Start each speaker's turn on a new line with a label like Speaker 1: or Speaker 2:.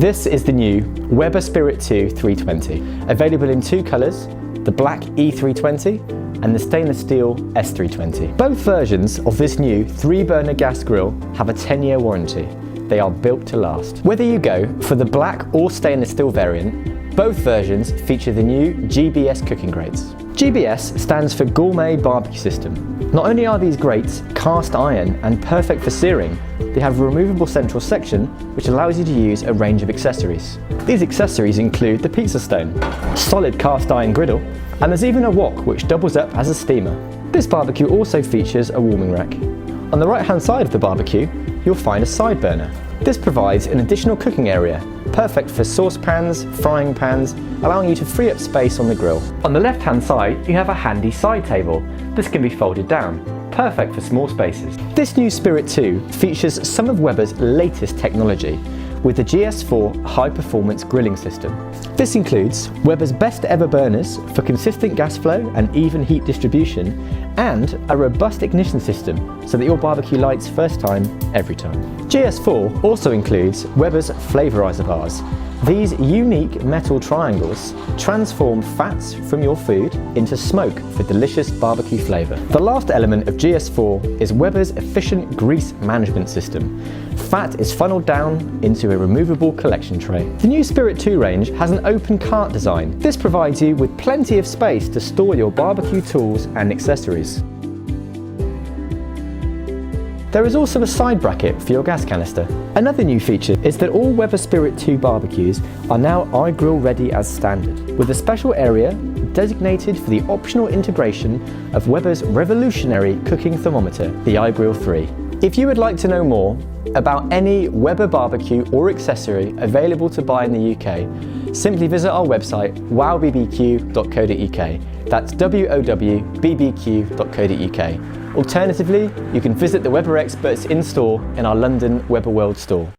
Speaker 1: This is the new Weber Spirit 2 320, available in two colours, the black E320 and the stainless steel S320. Both versions of this new 3-burner gas grill have a 10-year warranty. They are built to last. Whether you go for the black or stainless steel variant, both versions feature the new GBS cooking grates. GBS stands for Gourmet Barbecue System. Not only are these grates cast iron and perfect for searing, they have a removable central section which allows you to use a range of accessories. These accessories include the pizza stone, solid cast iron griddle, and there's even a wok which doubles up as a steamer. This barbecue also features a warming rack. On the right hand side of the barbecue, you'll find a side burner. This provides an additional cooking area, perfect for saucepans, frying pans, allowing you to free up space on the grill. On the left hand side, you have a handy side table. This can be folded down, perfect for small spaces. This new Spirit 2 features some of Weber's latest technology with the GS4 high-performance grilling system. This includes Weber's best ever burners for consistent gas flow and even heat distribution, and a robust ignition system so that your barbecue lights first time, every time. GS4 also includes Weber's flavorizer bars. These unique metal triangles transform fats from your food into smoke for delicious barbecue flavour. The last element of GS4 is Weber's efficient grease management system. Fat is funneled down into a removable collection tray. The new Spirit 2 range has an open cart design. This provides you with plenty of space to store your barbecue tools and accessories. There is also a side bracket for your gas canister. Another new feature is that all Weber Spirit 2 barbecues are now iGrill ready as standard, with a special area designated for the optional integration of Weber's revolutionary cooking thermometer, the iGrill 3. If you would like to know more about any Weber barbecue or accessory available to buy in the UK, simply visit our website WowBBQ.co.uk. That's WowBBQ.co.uk. Alternatively, you can visit the Weber experts in store in our London Weber World store.